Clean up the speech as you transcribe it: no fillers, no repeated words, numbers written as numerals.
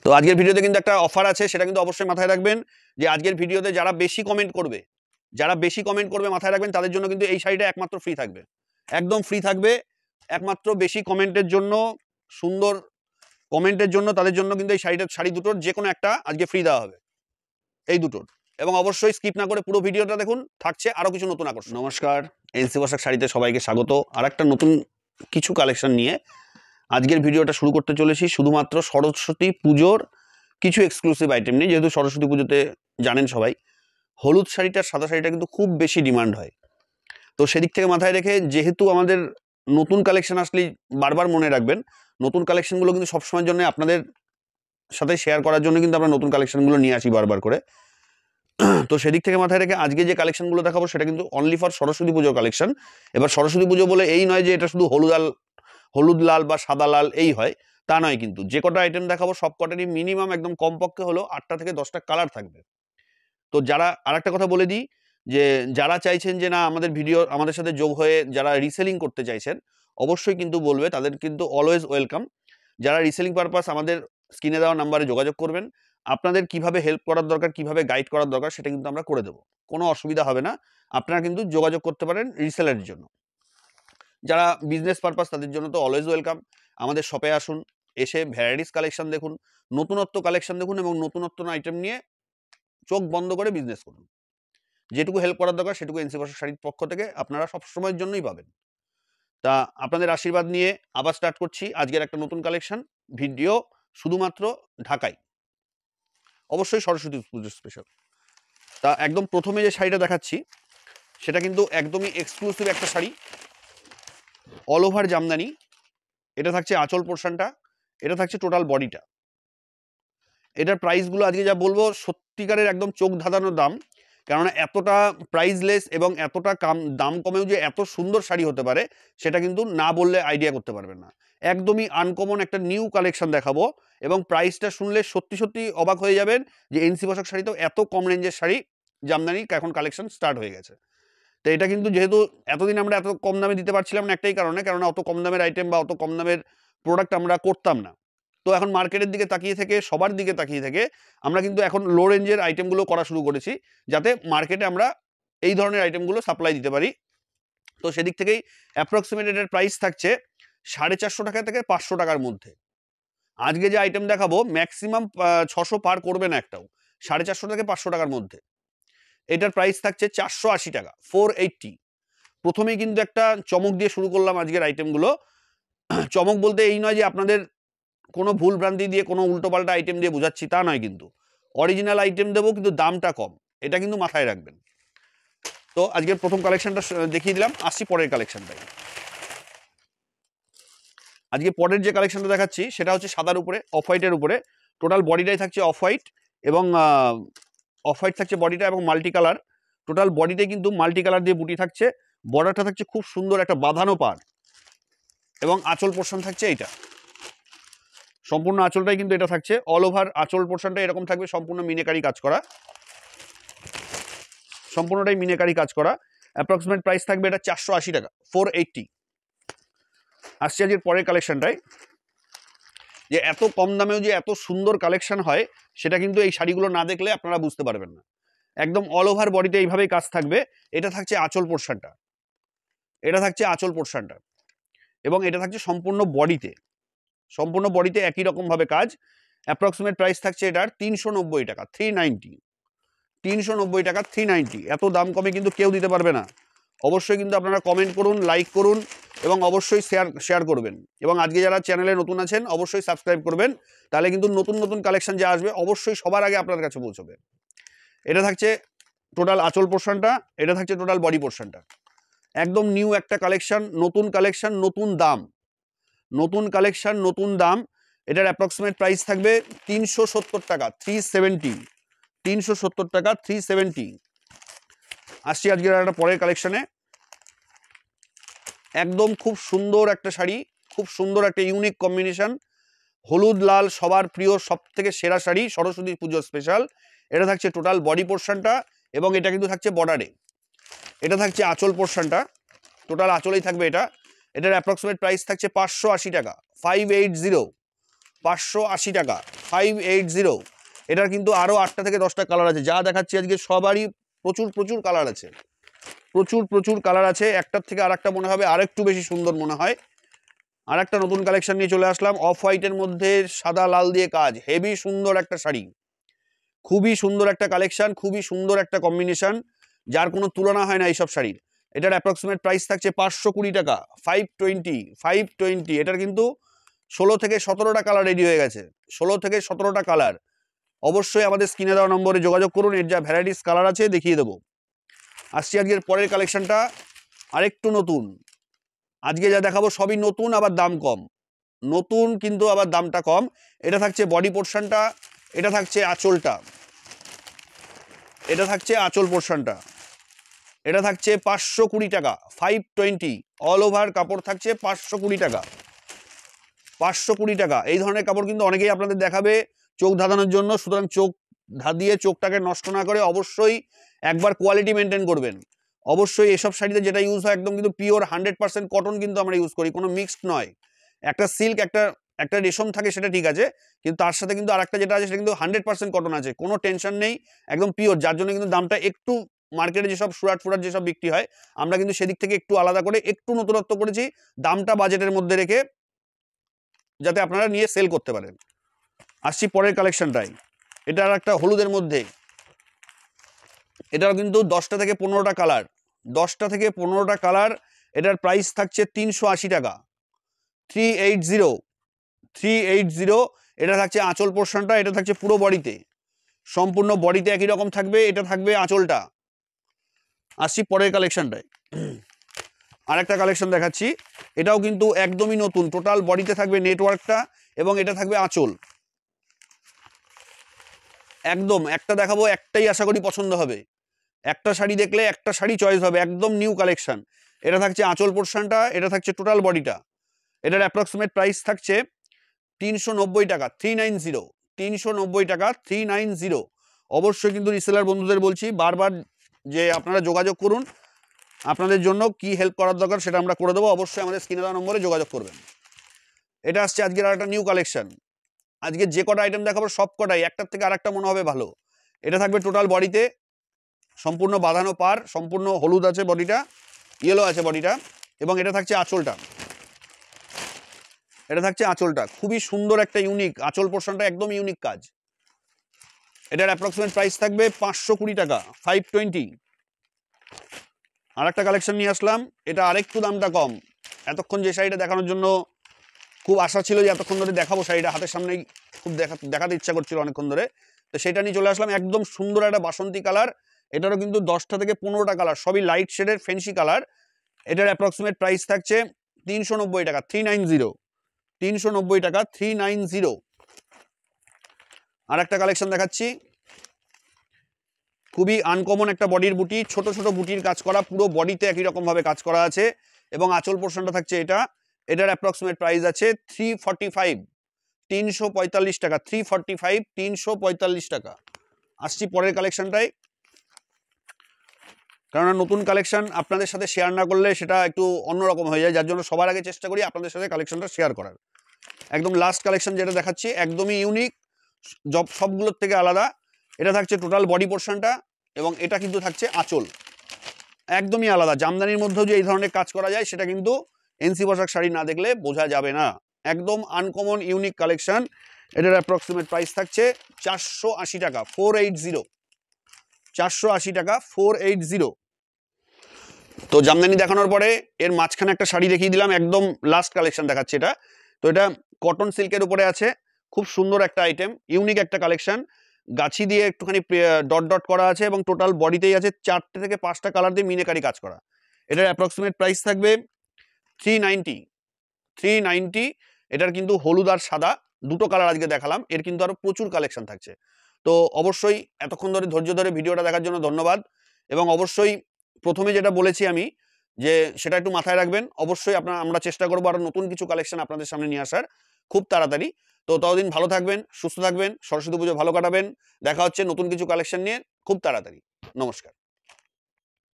তো আজকের ভিডিওতে কিন্তু একটা অফার আছে, সেটা কিন্তু অবশ্যই মাথায় রাখবেন যে আজকের ভিডিওতে যারা বেশি কমেন্ট করবে মাথায় রাখবেন তাদের জন্য কিন্তু এই শাড়িটা একমাত্র ফ্রি থাকবে, একদম ফ্রি থাকবে। একমাত্র বেশি কমেন্টের জন্য, সুন্দর কমেন্টের জন্য, তাদের জন্য কিন্তু এই শাড়ি দুটোর যে কোনো একটা আজকে ফ্রি দেওয়া হবে, এই দুটোর। এবং অবশ্যই স্কিপ না করে পুরো ভিডিওটা দেখুন, থাকছে আরো কিছু নতুন আকর্ষণ। নমস্কার, এনসি পোশাক শাড়িতে সবাইকে স্বাগত। আর একটা নতুন কিছু কালেকশন নিয়ে আজকের ভিডিওটা শুরু করতে চলেছি, শুধুমাত্র সরস্বতী পুজোর কিছু এক্সক্লুসিভ আইটেম নিয়ে। যেহেতু সরস্বতী পুজোতে জানেন সবাই হলুদ শাড়িটার সাদা শাড়িটা কিন্তু খুব বেশি ডিমান্ড হয়, তো সেদিক থেকে মাথায় রেখে যেহেতু আমাদের নতুন কালেকশন আসলেই বারবার মনে রাখবেন, নতুন কালেকশনগুলো কিন্তু সবসময়ের জন্য আপনাদের সাথে শেয়ার করার জন্য কিন্তু আমরা নতুন কালেকশনগুলো নিয়ে আসি বারবার করে। তো সেদিক থেকে মাথায় রেখে আজকে যে কালেকশনগুলো দেখাবো সেটা কিন্তু অনলি ফর সরস্বতী পুজোর কালেকশন। এবার সরস্বতী পুজো বলে এই নয় যে এটা শুধু হলুদ লাল বা সাদা লাল এই হয়, তা নয়। কিন্তু যে কটা আইটেম দেখাবো সব কটারই মিনিমাম একদম কমপক্ষে হলো 8টা থেকে 10টা কালার থাকবে। তো যারা, আরেকটা কথা বলে দিই, যে যারা চাইছেন যে না আমাদের সাথে যোগ হয়ে যারা রিসেলিং করতে চাইছেন, অবশ্যই কিন্তু বলবে, তাদের কিন্তু অলওয়েজ ওয়েলকাম। যারা রিসেলিং পারপাস আমাদের স্ক্রিনে দেওয়া নাম্বারে যোগাযোগ করবেন, আপনাদের কিভাবে হেল্প করার দরকার, কিভাবে গাইড করার দরকার সেটা কিন্তু আমরা করে দেবো, কোনো অসুবিধা হবে না। আপনারা কিন্তু যোগাযোগ করতে পারেন রিসেলের জন্য। যারা বিজনেস পারপাস তাদের জন্য তো অলওয়েজ ওয়েলকাম। আমাদের শপে আসুন, এসে ভ্যারাইটিস কালেকশন দেখুন, নতুনত্ব কালেকশন দেখুন এবং নতুনত্ব আইটেম নিয়ে চোখ বন্ধ করে বিজনেস করুন। যেটুকু হেল্প করার দরকার সেটুকু এনসি পোশাক শাড়ির পক্ষ থেকে আপনারা সব সময়ের জন্যই পাবেন। তা আপনাদের আশীর্বাদ নিয়ে আবার স্টার্ট করছি আজকের একটা নতুন কালেকশন ভিডিও, শুধুমাত্র ঢাকায়, অবশ্যই সরস্বতী পুজো স্পেশাল। তা একদম প্রথমে যে শাড়িটা দেখাচ্ছি সেটা কিন্তু একদমই এক্সক্লুসিভ একটা শাড়ি, অল ওভার জামদানি। এটা থাকছে আঁচল পোর্শনটা, এটা থাকছে টোটাল বডিটা। এটার প্রাইসগুলো আজকে যা বলবো সত্যিকারের একদম চোখ ধাঁধানো দাম, কেননা এতটা প্রাইসলেস এবং এতটা দাম কমেও যে এত সুন্দর শাড়ি হতে পারে সেটা কিন্তু না বললে আইডিয়া করতে পারবেন না। একদমই আনকমন একটা নিউ কালেকশন দেখাবো এবং প্রাইসটা শুনলে সত্যি সত্যি অবাক হয়ে যাবেন যে এনসি পোশাক শাড়িতেও এত কম রেঞ্জের শাড়ি জামদানি এখন কালেকশন স্টার্ট হয়ে গেছে। তো এটা কিন্তু যেহেতু এতদিন আমরা এত কম দামে দিতে পারছিলাম না একটাই কারণে, কেননা অত কম দামের আইটেম বা অত কম দামের প্রোডাক্ট আমরা করতাম না। তো এখন মার্কেটের দিকে তাকিয়ে থেকে, সবার দিকে তাকিয়ে থেকে আমরা কিন্তু এখন লো রেঞ্জের আইটেমগুলো করা শুরু করেছি, যাতে মার্কেটে আমরা এই ধরনের আইটেমগুলো সাপ্লাই দিতে পারি। তো সেদিক থেকেই অ্যাপ্রক্সিমেটেড প্রাইস থাকছে 450 টাকা থেকে 500 টাকার মধ্যে। আজকে যে আইটেম দেখাবো ম্যাক্সিমাম 600 পার করবে না একটাও, 450 থেকে 500 টাকার মধ্যে। এটার প্রাইস থাকছে 480 টাকা, 480। প্রথমেই কিন্তু একটা চমক দিয়ে শুরু করলাম আজকের আইটেমগুলো। চমক বলতে এই নয় যে আপনাদের কোনো ভুল ভ্রান্তি দিয়ে কোনো উল্টোপাল্টা আইটেম দিয়ে বোঝাচ্ছি, তা নয়, কিন্তু অরিজিনাল আইটেম দেবো কিন্তু দামটা কম, এটা কিন্তু মাথায় রাখবেন। তো আজকের প্রথম কালেকশনটা দেখিয়ে দিলাম, আসছি পরের কালেকশনটাই। আজকে পরের যে কালেকশনটা দেখাচ্ছি সেটা হচ্ছে সাদার উপরে অফ হোয়াইটের উপরে, টোটাল বডিটাই থাকছে অফ হোয়াইট এবং অফ হোয়াইট থাকছে বডিটা এবং মাল্টি কালার। টোটাল বডিটাই কিন্তু মাল্টি কালার দিয়ে বুটি থাকছে, বর্ডারটা থাকছে খুব সুন্দর একটা বাঁধানো পাড় এবং আঁচল পোর্শন থাকছে এইটা। সম্পূর্ণ আঁচলটাই কিন্তু এটা থাকছে, অল ওভার আঁচল পোর্শনটা এরকম থাকবে, সম্পূর্ণ মিনেকারি কাজ করা, সম্পূর্ণটাই মিনেকারি কাজ করা। অ্যাপ্রক্সিমেট প্রাইস থাকবে এটা 480 টাকা, 480। আসছে আজকের পরের কালেকশনটাই, যে এত কম দামেও যে এত সুন্দর কালেকশন হয় সেটা কিন্তু এই শাড়িগুলো না দেখলে আপনারা বুঝতে পারবেন না। একদম অল ওভার বডিতে এইভাবেই কাজ থাকবে। এটা থাকছে আঁচল পোর্শনটা, এটা থাকছে আঁচল পোর্শনটা এবং এটা থাকছে সম্পূর্ণ বডিতে একই রকম ভাবে কাজ। অ্যাপ্রক্সিমেট প্রাইস থাকছে এটার 390 টাকা, 390। 390 টাকা, 390। এত দাম কমে কিন্তু কেউ দিতে পারবে না। অবশ্যই কিন্তু আপনারা কমেন্ট করুন, লাইক করুন এবং অবশ্যই শেয়ার করবেন। এবং আজকে যারা চ্যানেলে নতুন আছেন অবশ্যই সাবস্ক্রাইব করবেন, তাহলে কিন্তু নতুন কালেকশন যা আসবে অবশ্যই সবার আগে আপনার কাছে পৌঁছবে। এটা থাকছে টোটাল আঁচল পোর্শনটা, এটা থাকছে টোটাল বডি পোর্শনটা। একদম নিউ একটা কালেকশন, নতুন কালেকশন, নতুন দাম, নতুন কালেকশন, নতুন দাম। এটার অ্যাপ্রক্সিমেট প্রাইস থাকবে 370 টাকা, 370। 370 টাকা, 370। আসছি আজকের একটা পরের কালেকশনে। একদম খুব সুন্দর একটা শাড়ি, খুব সুন্দর একটা ইউনিক কম্বিনেশন, হলুদ লাল সবার প্রিয়, সব থেকে সেরা শাড়ি সরস্বতী পুজো স্পেশাল। এটা থাকছে টোটাল বডি পোর্শনটা এবং এটা কিন্তু থাকছে বর্ডারে। এটা থাকছে আঁচল পোর্শনটা, টোটাল আঁচলেই থাকবে এটা। এটার অ্যাপ্রক্সিমেট প্রাইস থাকছে 580 টাকা, 580। 580 টাকা 580। এটার কিন্তু আরো 8টা থেকে 10টা কালার আছে, যা দেখাচ্ছি আজকে সবারই প্রচুর প্রচুর কালার আছে, প্রচুর প্রচুর কালার আছে। একটার থেকে আরেকটা মনে হবে আরেকটু বেশি সুন্দর মনে হয়। আর একটা নতুন কালেকশন নিয়ে চলে আসলাম, অফ হোয়াইটের মধ্যে সাদা লাল দিয়ে কাজ, হেভি সুন্দর একটা শাড়ি, খুবই সুন্দর একটা কালেকশন, খুবই সুন্দর একটা কম্বিনেশন, যার কোনো তুলনা হয় না এইসব শাড়ির। এটার অ্যাপ্রক্সিমেট প্রাইস থাকছে 520 টাকা 520। এটার কিন্তু 16 থেকে 17টা কালার রেডি হয়ে গেছে, 16 থেকে 17টা কালার। অবশ্যই আমাদের স্ক্রিনে দেওয়া নম্বরে যোগাযোগ করুন, এর যা ভ্যারাইটিস কালার আছে দেখিয়ে দেবো। আসছি আজকের পরের কালেকশনটা, আরেকটু নতুন। আজকে যা দেখাবো সবই নতুন, আবার দাম কম, নতুন কিন্তু আবার দামটা কম। এটা থাকছে বডি পোর্শনটা, এটা থাকছে আঁচলটা, এটা থাকছে আঁচল পোর্শনটা, এটা থাকছে 520 টাকা 520। অল ওভার কাপড় থাকছে 520 টাকা 520 টাকা। এই ধরনের কাপড় কিন্তু অনেকেই আপনাদের দেখাবে চোখ ধাঁধানোর জন্য, সুতরাং চোখ ধাঁধিয়ে চোখটাকে নষ্ট না করে অবশ্যই একবার কোয়ালিটি মেনটেন করবেন। অবশ্যই এসব শাড়িতে যেটা ইউজ হয় একদম কিন্তু পিওর 100% কটন কিন্তু আমরা ইউজ করি, কোনো মিক্সড নয়। একটা সিল্ক একটা রেশম থাকে সেটা ঠিক আছে, কিন্তু তার সাথে কিন্তু আরেকটা যেটা আছে সেটা কিন্তু 100% কটন আছে, কোনো টেনশন নেই, একদম পিওর। যার জন্য কিন্তু দামটা একটু মার্কেটে যেসব সুরাট যেসব বিক্রি হয় আমরা কিন্তু সেদিক থেকে একটু আলাদা করে একটু নতুনত্ব করেছি, দামটা বাজেটের মধ্যে রেখে, যাতে আপনারা নিয়ে সেল করতে পারেন। আসছি পরের কালেকশনটাই, এটা আর একটা হলুদের মধ্যে, এটাও কিন্তু 10টা থেকে 15টা কালার, 10টা থেকে 15টা কালার। এটার প্রাইস থাকছে 380 টাকা 380। এটা থাকছে আঁচল পোর্শনটা, এটা থাকছে পুরো বডিতে, সম্পূর্ণ বডিতে একই রকম থাকবে, এটা থাকবে আঁচলটা। আসছি পরের কালেকশনটায়, আরেকটা কালেকশন দেখাচ্ছি, এটাও কিন্তু একদমই নতুন, টোটাল বডিতে থাকবে নেটওয়ার্কটা এবং এটা থাকবে আঁচল। একদম একটা দেখাবো, একটাই আশা করি পছন্দ হবে, একটা শাড়ি দেখলে একটা শাড়ি চয়েস হবে, একদম নিউ কালেকশন। এটা থাকছে আঁচল পোর্শনটা, এটা থাকছে টোটাল বডিটা। এটার অ্যাপ্রক্সিমেট প্রাইস থাকছে 390 টাকা 390 390 টাকা 390। অবশ্যই কিন্তু রিসেলার বন্ধুদের বলছি বারবার যে আপনারা যোগাযোগ করুন, আপনাদের জন্য কি হেল্প করার দরকার সেটা আমরা করে দেবো, অবশ্যই আমাদের স্ক্রিনে দেওয়া নম্বরে যোগাযোগ করবেন। এটা আসছে আজকের আরেকটা নিউ কালেকশন, আজকে যে কটা আইটেম দেখাবো সব কটাই একটার থেকে আরেকটা মনে হবে ভালো। এটা থাকবে টোটাল বডিতে, সম্পূর্ণ বাঁধানো পার, সম্পূর্ণ হলুদ আছে বডিটা, ইয়েলো আছে বডিটা, এবং এটা থাকছে আঁচলটা, এটা থাকছে আঁচলটা, খুবই সুন্দর একটা ইউনিক আঁচল পোর্শনটা, একদম ইউনিক কাজ। এটার অ্যাপ্রক্সিমেট প্রাইস থাকবে 520 টাকা 520। আর একটা কালেকশন নিয়ে আসলাম, এটা আরেকটু দামটা কম। এতক্ষণ যে শাড়িটা দেখানোর জন্য খুব আশা ছিল যে এতক্ষণ ধরে দেখাবো, শাড়িটা হাতের সামনেই খুব দেখাতে ইচ্ছা করছিল অনেকক্ষণ ধরে, তো সেটা নিয়ে চলে আসলাম। একদম সুন্দর একটা বাসন্তী কালার, এটারও কিন্তু 10টা থেকে 15টা কালার, সবই লাইট শেডের ফেন্সি কালার। এটার অ্যাপ্রক্সিমেট প্রাইস থাকছে 390 টাকা 390 390 টাকা 390। আর একটা কালেকশন দেখাচ্ছি, খুবই আনকমন একটা বডির বুটি, ছোট ছোট বুটির কাজ করা, পুরো বডিতে একই রকম ভাবে কাজ করা আছে, এবং আঁচল পোর্শনটা থাকছে এটা। এটার অ্যাপ্রক্সিমেট প্রাইস আছে 345 345 টাকা 345 345 টাকা। আসছি পরের কালেকশনটাই, কারণ নতুন কালেকশন আপনাদের সাথে শেয়ার না করলে সেটা একটু অন্যরকম হয়ে যায়, যার জন্য সবার আগে চেষ্টা করি আপনাদের সাথে কালেকশনটা শেয়ার করার। একদম লাস্ট কালেকশন যেটা দেখাচ্ছি একদমই ইউনিক, সবগুলোর থেকে আলাদা। এটা থাকছে টোটাল বডি পোর্শনটা এবং এটা কিন্তু থাকছে আঁচল, একদমই আলাদা। জামদানির মধ্যেও যে এই ধরনের কাজ করা যায় সেটা কিন্তু এনসি পোশাক শাড়ি না দেখলে বোঝা যাবে না, একদম আনকমন ইউনিক কালেকশন। এটার অ্যাপ্রক্সিমেট প্রাইস থাকছে 480 টাকা 480 480 টাকা 480। তো জামদানি দেখানোর পরে এর মাঝখানে একটা শাড়ি দেখিয়ে দিলাম, একদম লাস্ট কালেকশন দেখাচ্ছে এটা। তো এটা কটন সিল্কের উপরে আছে, খুব সুন্দর একটা আইটেম, ইউনিক একটা কালেকশন, গাছি দিয়ে একটুখানি ডট ডট করা আছে এবং টোটাল বডিতেই আছে 4টে থেকে 5টা কালার দিয়ে মিনেকারি কাজ করা। এটার অ্যাপ্রক্সিমেট প্রাইস থাকবে 390। এটার কিন্তু হলুদ আর সাদা দুটো কালার আজকে দেখালাম, এর কিন্তু আরো প্রচুর কালেকশন থাকছে। তো অবশ্যই এতক্ষণ ধরে ধৈর্য ধরে ভিডিওটা দেখার জন্য ধন্যবাদ, এবং অবশ্যই প্রথমে যেটা বলেছি আমি যে সেটা একটু মাথায় রাখবেন। অবশ্যই আমরা চেষ্টা করবো আরো নতুন কিছু কালেকশন আপনাদের সামনে নিয়ে আসার খুব তাড়াতাড়ি। তো ততদিন ভালো থাকবেন, সুস্থ থাকবেন, সরস্বতী পুজো ভালো কাটাবেন। দেখা হচ্ছে নতুন কিছু কালেকশন নিয়ে খুব তাড়াতাড়ি। নমস্কার।